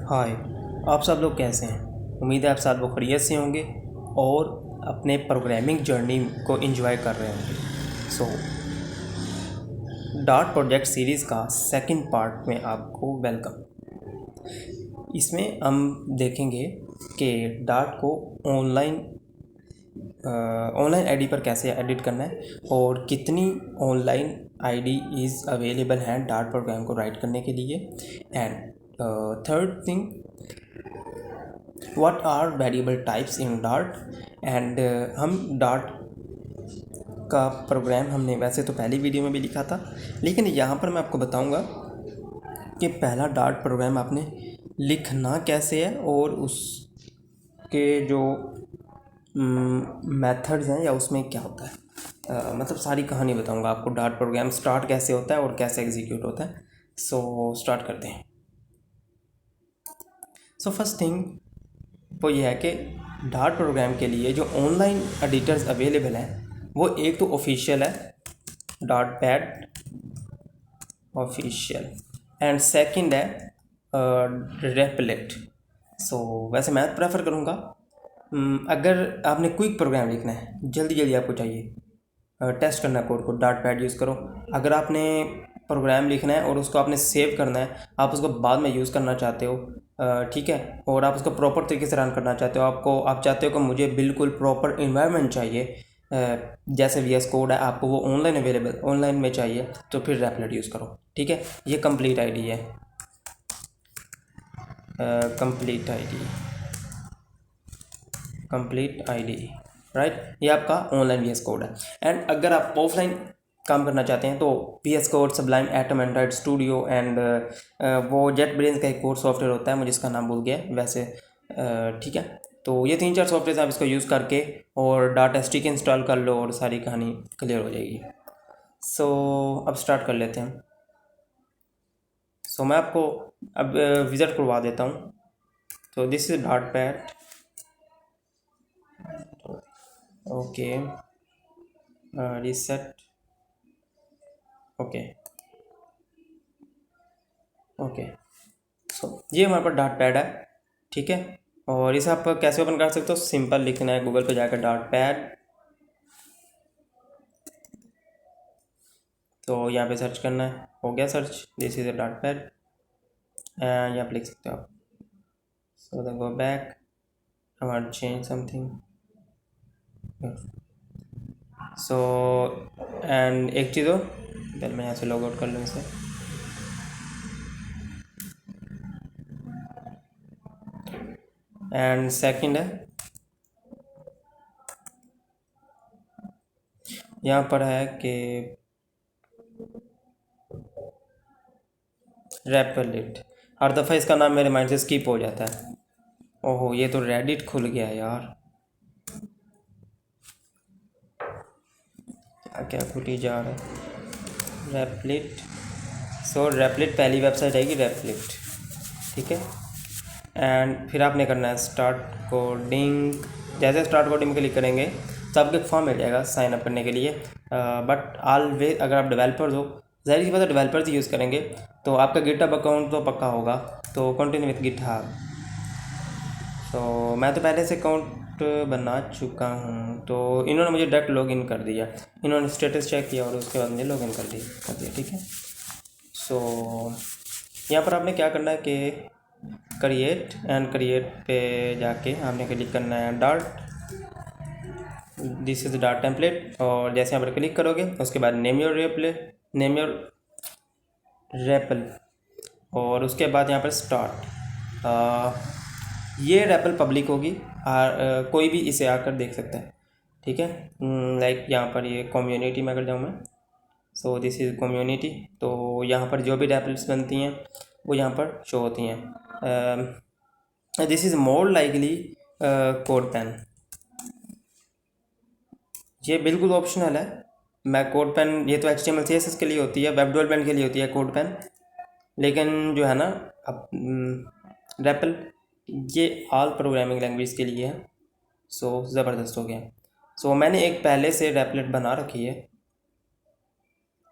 हाय। आप सब लोग कैसे हैं? उम्मीद है आप सब लोग खैरियत से होंगे और अपने प्रोग्रामिंग जर्नी को एंजॉय कर रहे होंगे। सो डार्ट प्रोजेक्ट सीरीज़ का सेकंड पार्ट में आपको वेलकम। इसमें हम देखेंगे कि डार्ट को ऑनलाइन आईडी पर कैसे एडिट करना है और कितनी ऑनलाइन आईडी इज़ अवेलेबल हैं डार्ट प्रोग्राम को राइट करने के लिए। And third thing, what are variable types in Dart. And हम डार्ट का प्रोग्राम हमने वैसे तो पहली वीडियो में भी लिखा था, लेकिन यहाँ पर मैं आपको बताऊँगा कि पहला डार्ट प्रोग्राम आपने लिखना कैसे है और उसके जो मेथड्स हैं या उसमें क्या होता है, मतलब सारी कहानी बताऊँगा आपको। डार्ट प्रोग्राम स्टार्ट कैसे होता है और कैसे एग्जीक्यूट होता है। सो स्टार्ट करते हैं। सो फर्स्ट थिंग वो ये है कि डार्ट प्रोग्राम के लिए जो ऑनलाइन एडिटर्स अवेलेबल हैं वो एक तो ऑफिशियल है, dart pad official, and second है रेपलेट। सो वैसे मैं प्रेफर करूँगा, अगर आपने क्विक प्रोग्राम लिखना है, जल्दी जल्दी आपको चाहिए टेस्ट करना कोड को, डार्ट पैड यूज़ करो। अगर आपने प्रोग्राम लिखना है और उसको आपने सेव करना है, आप उसको बाद में यूज़ करना चाहते हो, ठीक है, और आप उसको प्रॉपर तरीके से रन करना चाहते हो, आप चाहते हो कि मुझे बिल्कुल प्रॉपर इन्वायरमेंट चाहिए, जैसे वी एस कोड है आपको वो ऑनलाइन अवेलेबल ऑनलाइन में चाहिए, तो फिर रेपलेट यूज़ करो। ठीक है, ये कंप्लीट आईडी है, कंप्लीट आईडी राइट। ये आपका ऑनलाइन वी एस कोड है। एंड अगर आप ऑफलाइन काम करना चाहते हैं तो V S code, Sublime, atom, Android studio and वो जेट ब्रेन्स का एक कोड सॉफ्टवेयर होता है, मुझे इसका नाम भूल गया वैसे। ठीक है, तो ये 3-4 सॉफ्टवेयर आप इसको यूज़ करके और डाटा स्टिक इंस्टॉल कर लो और सारी कहानी क्लियर हो जाएगी। सो अब स्टार्ट कर लेते हैं। सो मैं आपको अब विज़िट करवा देता हूँ। तो this is DartPad, okay, reset, okay okay. So ये हमारे पास डार्ट पैड है, ठीक है। और इसे आप कैसे ओपन कर सकते हो? सिंपल लिखना है गूगल पे जाकर डार्ट पैड, तो यहाँ पे सर्च करना है, हो गया search, this is a dart pad, यहाँ पे लिख सकते हो आप। So the go back, I want change something. So and एक चीज़ हो, पहले मैं यहाँ से लॉग आउट कर लूँ इसे। एंड सेकंड है, यहाँ पर है कि रेपलिट, हर दफ़ा इसका नाम मेरे माइंड से स्किप हो जाता है। ओहो, ये तो रेडिट खुल गया यार, क्या क्या खुली जा रहा है। रेपलिट, सो रेपलिट पहली वेबसाइट आएगी रेपलिट, ठीक है। एंड फिर आपने करना है स्टार्ट कोडिंग। जैसे स्टार्ट कोडिंग में क्लिक करेंगे तो आपको एक फॉर्म मिल जाएगा साइन अप करने के लिए, बट ऑलवेज अगर आप डेवलपर्स हो, ज़ाहिर सी बात है डेवलपर्स ही यूज़ करेंगे, तो आपका गिटहब अकाउंट तो पक्का होगा, तो कंटिन्यू विथ गिटहब। तो मैं तो पहले से अकाउंट बना चुका हूँ, तो इन्होंने मुझे डायरेक्ट लॉगिन कर दिया, इन्होंने स्टेटस चेक किया और उसके बाद मुझे लॉगिन कर दिया, ठीक है। सो यहाँ पर आपने क्या करना है कि क्रिएट, एंड क्रिएट पे जाके आपने क्लिक करना है dart, this is dart template, और जैसे यहाँ पर क्लिक करोगे उसके बाद नेम योर रेपल, और उसके बाद यहाँ पर स्टार्ट। ये रेपल पब्लिक होगी, कोई भी इसे आकर देख सकता है, ठीक है। लाइक यहाँ पर ये कम्युनिटी में अगर जाऊँ मैं, सो दिस इज़ कम्युनिटी, तो यहाँ पर जो भी रेपल्स बनती हैं वो यहाँ पर शो होती हैं। This is more likely code pen, ये बिल्कुल ऑप्शनल है। मैं कोड पेन, ये तो HTML CSS के लिए होती है, वेब डेवलपमेंट के लिए होती है कोड पेन, लेकिन जो है ना अब रेपल ये ऑल प्रोग्रामिंग लैंग्वेज के लिए है। सो ज़बरदस्त हो गया। सो मैंने एक पहले से रेपलेट बना रखी है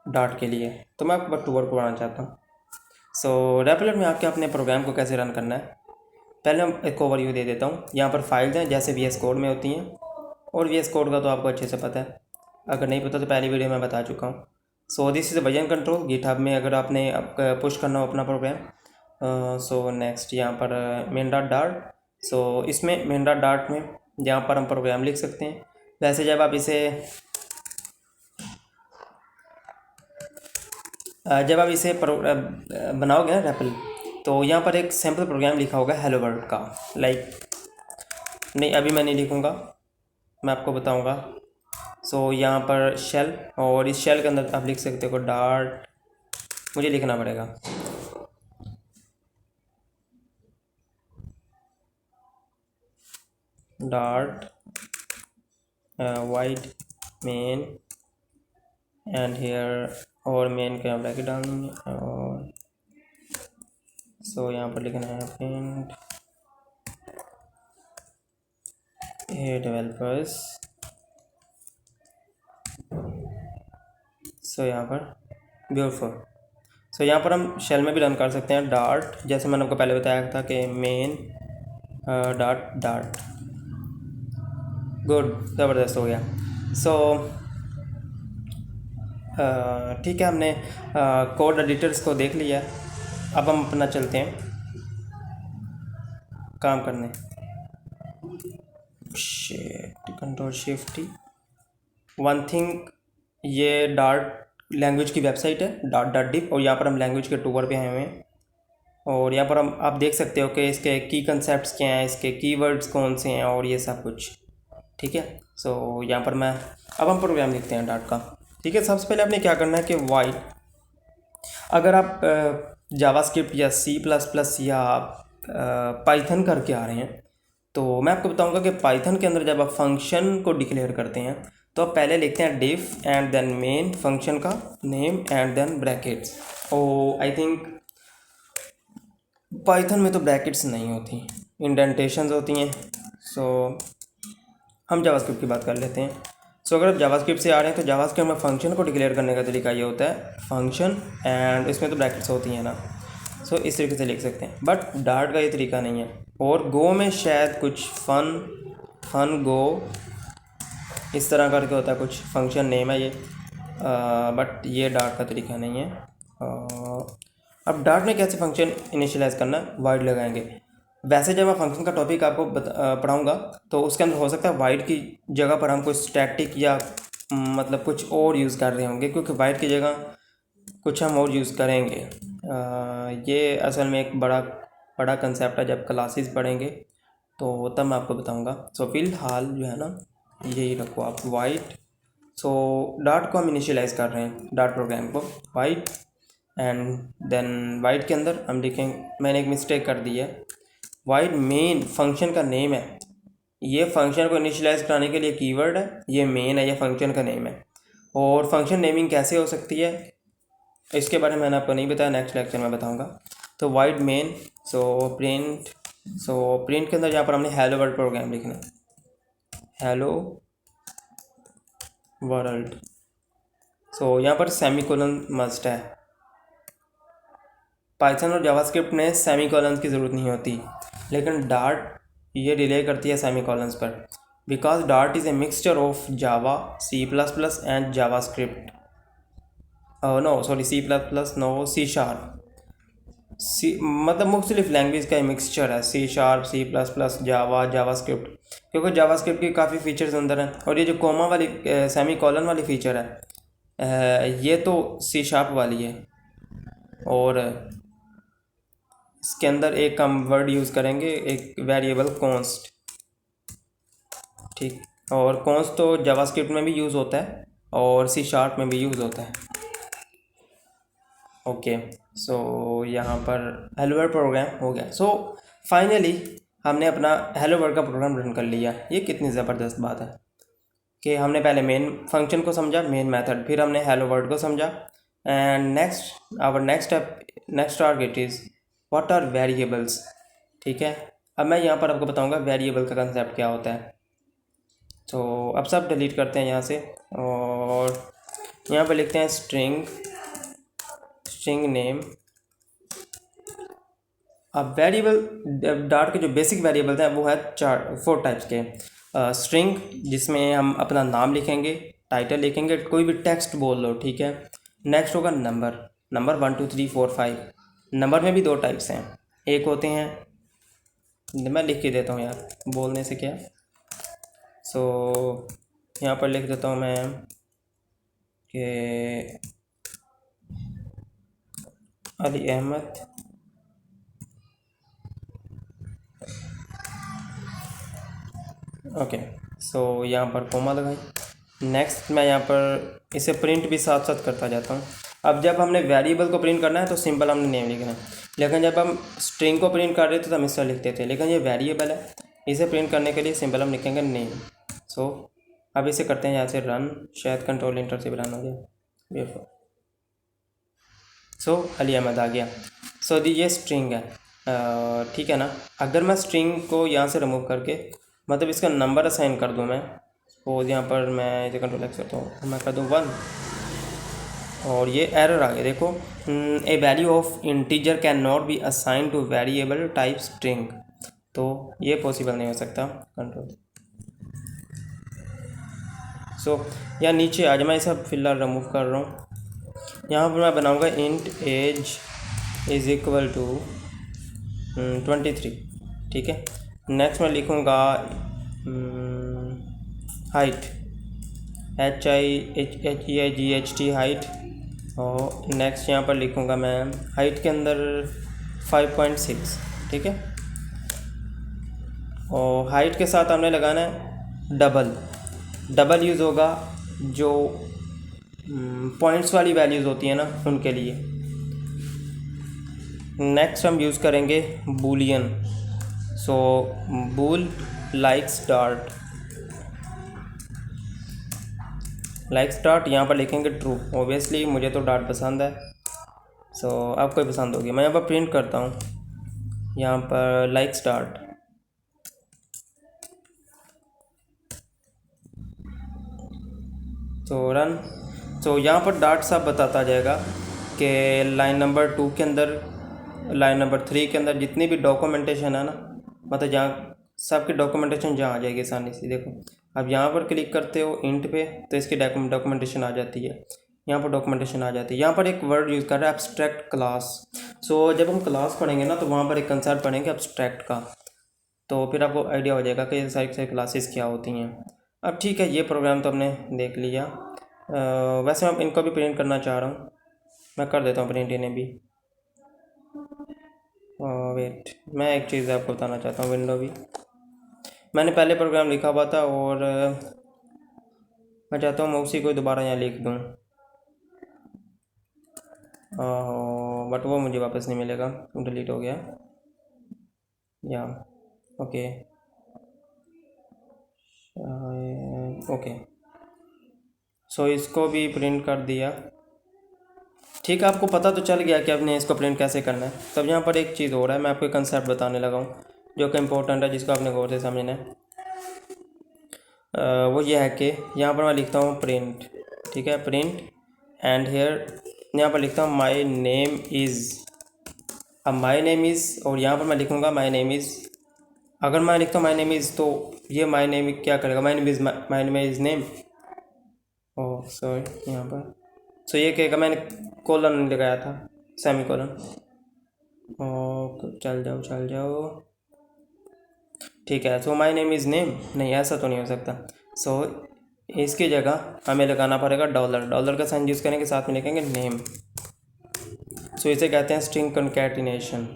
डार्ट के लिए, तो मैं आपको टूर करवाना चाहता हूँ। सो रेपलेट में आके अपने प्रोग्राम को कैसे रन करना है, पहले हम एक ओवरव्यू दे देता हूँ। यहाँ पर फाइल्स हैं जैसे VS कोड में होती हैं, और VS कोड का तो आपको अच्छे से पता है, अगर नहीं पता तो पहली वीडियो में बता चुका हूँ। So this is version control GitHub में अगर आपने पुश करना हो अपना प्रोग्राम। सो नेक्स्ट यहाँ पर मेन डॉट डार्ट। सो इसमें मेन डॉट डार्ट में यहाँ पर हम प्रोग्राम लिख सकते हैं। वैसे जब आप इसे बनाओगे ना रेपल, तो यहाँ पर एक सैम्पल प्रोग्राम लिखा होगा हेलो वर्ल्ड का, लाइक नहीं अभी मैं नहीं लिखूँगा, मैं आपको बताऊँगा। सो यहाँ पर शेल, और इस शेल के अंदर आप लिख सकते हो डार्ट, मुझे लिखना पड़ेगा Dart void main and here, और मेन का ब्रैकेट डालनी है, और सो यहाँ पर लिखना है प्रिंट ए डेवलपर्स। सो यहाँ पर ब्यूटीफुल। सो यहाँ पर हम शेल में भी रन कर सकते हैं डार्ट, जैसे मैंने आपको पहले बताया था कि मेन डार्ट डार्ट। गुड, ज़बरदस्त हो गया। सो ठीक है, हमने कोड एडिटर्स को देख लिया। अब हम अपना चलते हैं काम करने। Control shift T. One thing, ये डार्ट लैंग्वेज की वेबसाइट है डॉट डॉट डिप, और यहाँ पर हम लैंग्वेज के टूर पे आए हुए हैं, और यहाँ पर हम आप देख सकते हो कि इसके की कंसेप्ट्स क्या हैं, इसके कीवर्ड्स कौन से हैं, और ये सब कुछ। ठीक है, सो यहाँ पर अब हम प्रोग्राम लिखते हैं डार्ट का। ठीक है, सबसे पहले आपने क्या करना है कि वाइड, अगर आप जावास्क्रिप्ट या C++ या पाइथन करके आ रहे हैं, तो मैं आपको बताऊंगा कि पाइथन के अंदर जब आप फंक्शन को डिक्लेयर करते हैं तो आप पहले लिखते हैं def and then main function का name and then brackets. Oh I think Python में तो ब्रैकेट्स नहीं होती, इंडेंटेशंस होती हैं। सो हम जावास्क्रिप्ट की बात कर लेते हैं। सो अगर आप जावास्क्रिप्ट से आ रहे हैं तो जावास्क्रिप्ट में फंक्शन को डिक्लेयर करने का तरीका ये होता है फंक्शन, एंड इसमें तो ब्रैकेट्स होती हैं ना, सो इस तरीके से लिख सकते हैं। बट डार्ट का ये तरीका नहीं है, और गो में शायद कुछ फन गो इस तरह करके होता है, कुछ फंक्शन नेम है ये, बट ये डार्ट का तरीका नहीं है। अब डार्ट में कैसे फंक्शन इनिशियलाइज करना, वाइड लगाएंगे। वैसे जब मैं फंक्शन का टॉपिक आपको पढ़ाऊँगा तो उसके अंदर हो सकता है वाइड की जगह पर हम कोई स्टैटिक या मतलब कुछ और यूज़ कर रहे होंगे, क्योंकि वाइड की जगह कुछ हम और यूज़ करेंगे। ये असल में एक बड़ा कंसेप्ट है, जब क्लासेस पढ़ेंगे तो तब मैं आपको बताऊंगा। सो फिलहाल जो है ना, यही रखो आप वाइड। सो डार्ट को हम इनिशियलाइज कर रहे हैं, डार्ट प्रोग्राम को वाइड, एंड देन वाइड के अंदर हम लिखेंगे, मैंने एक मिस्टेक कर दी है, वाइड मेन फंक्शन का नेम है, ये फंक्शन को इनिशियलाइज कराने के लिए कीवर्ड है, ये मेन है, ये फंक्शन का नेम है। और फंक्शन नेमिंग कैसे हो सकती है इसके बारे में मैंने आपको नहीं बताया, नेक्स्ट लेक्चर में बताऊंगा। तो वाइड मेन, सो प्रिंट के अंदर यहाँ पर हमने हेलो वर्ल्ड प्रोग्राम लिखना है, हेलो वर्ल्ड। सो यहाँ पर सेमीकोलन मस्ट है। पाइथन और जावास्क्रिप्ट में सेमीकोलन की ज़रूरत नहीं होती, लेकिन डार्ट ये डिले करती है सेमीकोलन्स पर, because Dart is a mixture of Java, C++ and JavaScript. No sorry, C++ no, C#। मतलब मुख्तलिफ लैंग्वेज का मिक्सचर है, C#, C++, जावास्क्रिप्ट, क्योंकि जावास्क्रिप्ट की काफ़ी फीचर्स अंदर हैं। और ये जो कोमा वाली सेमी कॉलन वाली फ़ीचर है, ये तो C# वाली है, और इसके अंदर एक हम वर्ड यूज़ करेंगे, एक वेरिएबल कॉन्स्ट। ठीक, और कॉन्स्ट तो जावास्क्रिप्ट में भी यूज़ होता है और C# में भी यूज़ होता है। ओके, सो यहाँ पर हेलो वर्ल्ड प्रोग्राम हो गया। सो फाइनली हमने अपना हेलो वर्ल्ड का प्रोग्राम रन कर लिया। ये कितनी ज़बरदस्त बात है कि हमने पहले मेन फंक्शन को समझा, मेन मेथड, फिर हमने हेलो वर्ल्ड को समझा, and next target is what are variables. ठीक है, अब मैं यहाँ पर आपको बताऊँगा वेरिएबल का कंसेप्ट क्या होता है। तो अब सब डिलीट करते हैं यहाँ से, और यहाँ पर लिखते हैं स्ट्रिंग नेम अब वेरिएबल डार्ट के जो बेसिक वेरिएबल हैं वो है 4 टाइप्स के। स्ट्रिंग, जिसमें हम अपना नाम लिखेंगे, टाइटल लिखेंगे, कोई भी टेक्स्ट बोल लो, ठीक है। नेक्स्ट होगा नंबर 1 2 3 4 5। नंबर में भी 2 टाइप्स हैं। एक होते हैं, मैं लिख के देता हूँ यार, बोलने से क्या। सो यहाँ पर लिख देता हूँ मैं कि अली अहमद ओके। सो यहाँ पर कोमा लगाई। नेक्स्ट मैं यहाँ पर इसे प्रिंट भी साथ साथ करता जाता हूँ। अब जब हमने वेरिएबल को प्रिंट करना है तो सिंपल हमने नेम लिखना है, लेकिन जब हम स्ट्रिंग को प्रिंट कर रहे थे तो हम इस तरह लिखते थे, लेकिन ये वेरिएबल है, इसे प्रिंट करने के लिए सिंपल हम लिखेंगे नेम। सो अब इसे करते हैं यहाँ से रन, शायद कंट्रोल इंटर से भी रन हो जाए। बिल्कुल। सो अली अहमद आ गया। सो दी ये स्ट्रिंग है, ठीक है ना। अगर मैं स्ट्रिंग को यहाँ से रिमूव करके मतलब इसका नंबर असाइन कर दूँ मैं, सपोज यहाँ पर मैं इसे कंट्रोल एक्स करता हूँ, मैं कर दूँ 1 और ये एरर आ गया, देखो a value of integer can not be assign to variable type string. तो ये पॉसिबल नहीं हो सकता। कंट्रोल सो यहाँ नीचे आज मैं इसे फ़िलहाल रिमूव कर रहा हूँ। यहाँ पर मैं बनाऊँगा int age is equal to 23, ठीक है। नेक्स्ट मैं लिखूँगा हाइट, HIGHT हाइट, और नेक्स्ट यहाँ पर लिखूँगा मैं हाइट के अंदर 5.6, ठीक है। और हाइट के साथ हमने लगाना है डबल यूज़ होगा, जो पॉइंट्स वाली वैल्यूज़ होती हैं ना उनके लिए। नेक्स्ट हम यूज़ करेंगे बूलियन। सो बूल लाइक्स डार्ट यहाँ पर लिखेंगे ट्रू। ऑब्वियसली मुझे तो डार्ट पसंद है, सो आपको ही पसंद होगी। मैं यहाँ पर प्रिंट करता हूँ, यहाँ पर लाइक्स डार्ट। तो रन। तो यहाँ पर डार्ट साहब बताता जाएगा कि लाइन नंबर 2 के अंदर, लाइन नंबर 3 के अंदर जितनी भी डॉक्यूमेंटेशन है ना, मतलब जहाँ सबकी डॉक्यूमेंटेशन जहाँ आ जाएगी आसानी से। देखो अब यहाँ पर क्लिक करते हो इंट पे तो इसकी डॉक्यूमेंटेशन आ जाती है, यहाँ पर डॉक्यूमेंटेशन आ जाती है। यहाँ पर एक वर्ड यूज़ कर रहा है एब्स्ट्रैक्ट क्लास। सो जब हम क्लास पढ़ेंगे ना तो वहाँ पर एक कंसेप्ट पढ़ेंगे एब्स्ट्रैक्ट का, तो फिर आपको आइडिया हो जाएगा कि ये सारी क्लासेस क्या होती हैं। अब ठीक है, ये प्रोग्राम तो हमने देख लिया। वैसे मैं इनको भी प्रिंट करना चाह रहा हूँ, मैं कर देता हूँ प्रिंट इन्हें भी। वेट, मैं एक चीज़ आपको बताना चाहता हूँ। विंडो भी मैंने पहले प्रोग्राम लिखा हुआ था और मैं चाहता हूँ मैं उसी को दोबारा यहाँ लिख दूँ, बट वो मुझे वापस नहीं मिलेगा, डिलीट हो गया। या ओके ओके। सो इसको भी प्रिंट कर दिया, ठीक है। आपको पता तो चल गया कि आपने इसको प्रिंट कैसे करना है। तब यहाँ पर एक चीज़ हो रहा है, मैं आपको कंसेप्ट बताने लगा हूँ जो कि इम्पोर्टेंट है, जिसको आपने गौर से समझना है। वो ये है कि यहाँ पर मैं लिखता हूँ प्रिंट, ठीक है, प्रिंट एंड हेयर यहाँ पर लिखता हूँ माई नेम इज़। अब माई नेम इज़ और यहाँ पर मैं लिखूँगा माई नेम इज़। अगर मैं लिखता हूँ माई नेम इज़ तो ये माई नेम क्या करेगा, my name is name. Oh sorry, यहाँ पर सो ये कहेगा मैंने कोलन लगाया था, सेमी कोलन। और चल जाओ, ठीक है। सो माई नेम इज़ नेम, नहीं ऐसा तो नहीं हो सकता। सो इसकी जगह हमें लगाना पड़ेगा डॉलर का साइन यूज़ करेंगे, साथ में लिखेंगे नेम। सो इसे कहते हैं स्ट्रिंग कंकैटिनेशन,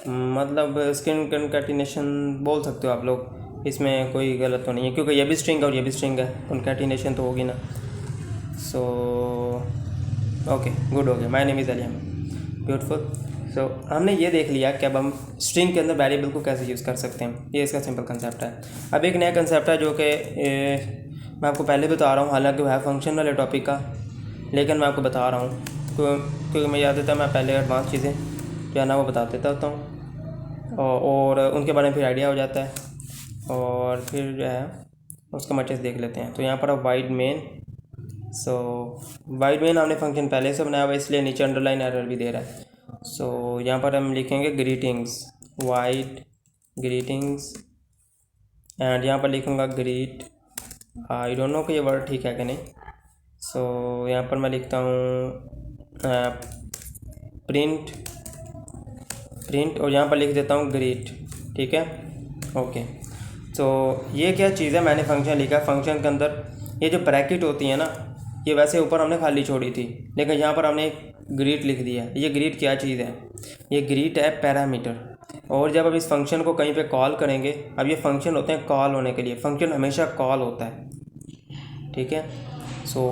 मतलब स्ट्रिंग कंकैटिनेशन बोल सकते हो आप लोग, इसमें कोई गलत तो नहीं है क्योंकि ये भी स्ट्रिंग है और ये भी स्ट्रिंग है, कंकैटिनेशन तो होगी ना। सो ओके गुड, हो गया। My name is Ali Ahmed, beautiful. So हमने ये देख लिया कि अब हम स्ट्रिंग के अंदर वेरिएबल को कैसे यूज़ कर सकते हैं, ये इसका सिंपल कंसेप्ट है। अब एक नया कंसेप्ट है जो कि मैं आपको पहले बता रहा हूँ, हालांकि वह है फंक्शन वाले टॉपिक का, लेकिन मैं आपको बता रहा हूँ क्योंकि मुझे याद था मैं पहले एडवांस चीज़ें जो है ना वो बता देता होता हूँ और उनके बारे में फिर आइडिया हो जाता है और फिर जो है उसका मैट्रिक्स देख लेते हैं। तो यहाँ पर अब वाइड मेन, सो वाइड मेन हमने फंक्शन पहले से बनाया हुआ इसलिए नीचे अंडरलाइन एरर भी दे रहा है। सो यहाँ पर हम लिखेंगे ग्रीटिंग्स, वाइड ग्रीटिंग्स, एंड यहाँ पर लिखूँगा ग्रीट। आई डोंट नो कि ये वर्ड ठीक है कि नहीं। सो यहाँ पर मैं लिखता हूँ प्रिंट, और यहाँ पर लिख देता हूँ ग्रीट। ठीक है, ओके। तो ये क्या चीज़ है, मैंने फंक्शन लिखा। फंक्शन के अंदर ये जो ब्रैकेट होती है ना, ये वैसे ऊपर हमने खाली छोड़ी थी, लेकिन यहाँ पर हमने ग्रीट लिख दिया। ये ग्रीट क्या चीज़ है, ये ग्रीट है पैरामीटर। और जब अब इस फंक्शन को कहीं पे कॉल करेंगे, अब ये फंक्शन होते हैं कॉल होने के लिए, फंक्शन हमेशा कॉल होता है। ठीक है, सो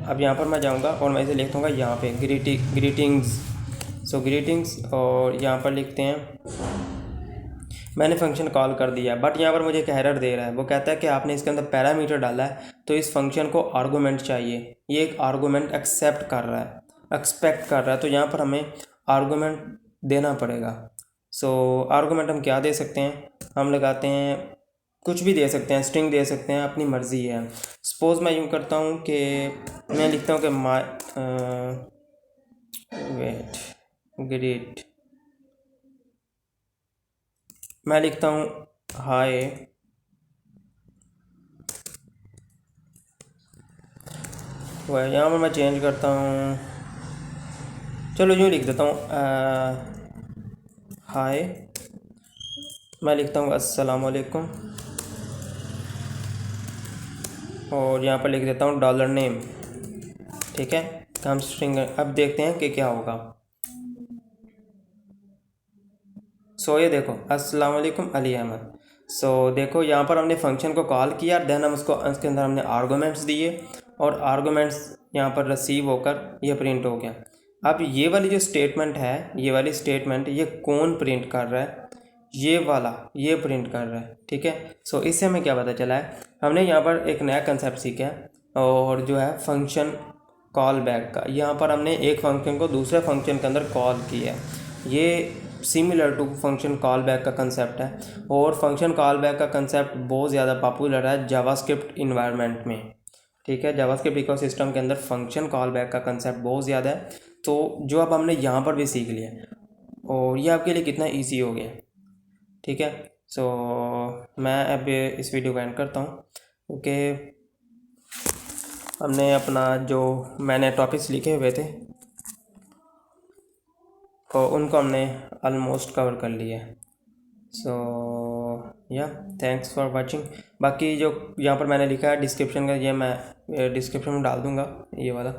अब यहाँ पर मैं जाऊँगा और मैं इसे लिख दूँगा यहाँ पे ग्रीटिंग्स। सो ग्रीटिंग्स, और यहाँ पर लिखते हैं मैंने फंक्शन कॉल कर दिया, बट यहाँ पर मुझे एक एरर दे रहा है। वो कहता है कि आपने इसके अंदर पैरामीटर डाला है, तो इस फंक्शन को आर्गूमेंट चाहिए। ये एक आर्गूमेंट एक्सेप्ट कर रहा है, एक्सपेक्ट कर रहा है, तो यहाँ पर हमें आर्गूमेंट देना पड़ेगा। सो आर्गूमेंट हम क्या दे सकते हैं, हम लगाते हैं कुछ भी दे सकते हैं, स्ट्रिंग दे सकते हैं, अपनी मर्ज़ी है। सपोज़ मैं यूँ करता हूँ कि मैं लिखता हूँ कि वेट ग्रेट, मैं लिखता हूँ हाय, यहाँ पर मैं चेंज करता हूँ, चलो यूँ लिख देता हूँ हाय, मैं लिखता हूँ अस्सलाम वालेकुम, और यहाँ पर लिख देता हूँ डॉलर नेम। ठीक है, हम स्ट्रिंग, अब देखते हैं कि क्या होगा। सो ये देखो अस्सलाम वालेकुम अली अहमद। सो देखो यहाँ पर हमने फंक्शन को कॉल किया, देन हम उसके अंदर हमने आर्गूमेंट्स दिए, और आर्गूमेंट्स यहाँ पर रिसीव होकर ये प्रिंट हो गया। अब ये वाली जो स्टेटमेंट है, ये वाली स्टेटमेंट, ये कौन प्रिंट कर रहा है, ये वाला, ये प्रिंट कर रहा है। ठीक है, सो इससे हमें क्या पता चला है, हमने यहाँ पर एक नया कंसेप्ट सीखा है, और जो है फंक्शन कॉल बैक का। यहाँ पर हमने एक फंक्शन को दूसरे फंक्शन के अंदर कॉल किया है। ये similar to function call back का कंसेप्ट है, और फंक्शन कॉल बैक का कंसेप्ट बहुत ज़्यादा पॉपुलर है जावास्क्रिप्ट इन्वायरमेंट में। ठीक है, जावास्क्रिप्ट इकोसिस्टम के अंदर फंक्शन कॉल बैक का कंसेप्ट बहुत ज़्यादा है, तो जो अब हमने यहाँ पर भी सीख लिया, और ये आपके लिए कितना ईजी हो गया। ठीक है, सो मैं अब इस वीडियो को एंड करता हूँ, क्योंकि हमने अपना जो मैंने टॉपिक्स लिखे हुए थे, तो उनको हमने ऑलमोस्ट कवर कर लिया। सो या थैंक्स फॉर वाचिंग। बाकी जो यहाँ पर मैंने लिखा है डिस्क्रिप्शन का, ये मैं डिस्क्रिप्शन में डाल दूँगा ये वाला।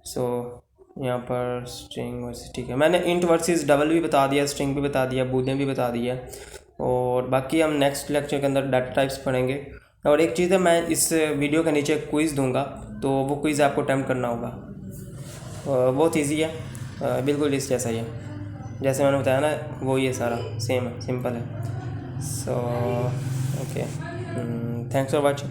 सो यहाँ पर स्ट्रिंग वर्सेस, ठीक है, मैंने इंट वर्सेस डबल भी बता दिया, स्ट्रिंग भी बता दिया, बूलियन भी बता दिया, और बाकी हम नेक्स्ट लेक्चर के अंदर डाटा टाइप्स पढ़ेंगे। और एक चीज़ है, मैं इस वीडियो के नीचे क्विज़ दूंगा, तो वो क्विज़ आपको अटेम्प्ट करना होगा। बहुत ईजी है, बिल्कुल इस जैसा ही है, जैसे मैंने बताया ना, वो ये सारा सेम है, सिंपल है। So okay, thanks for watching.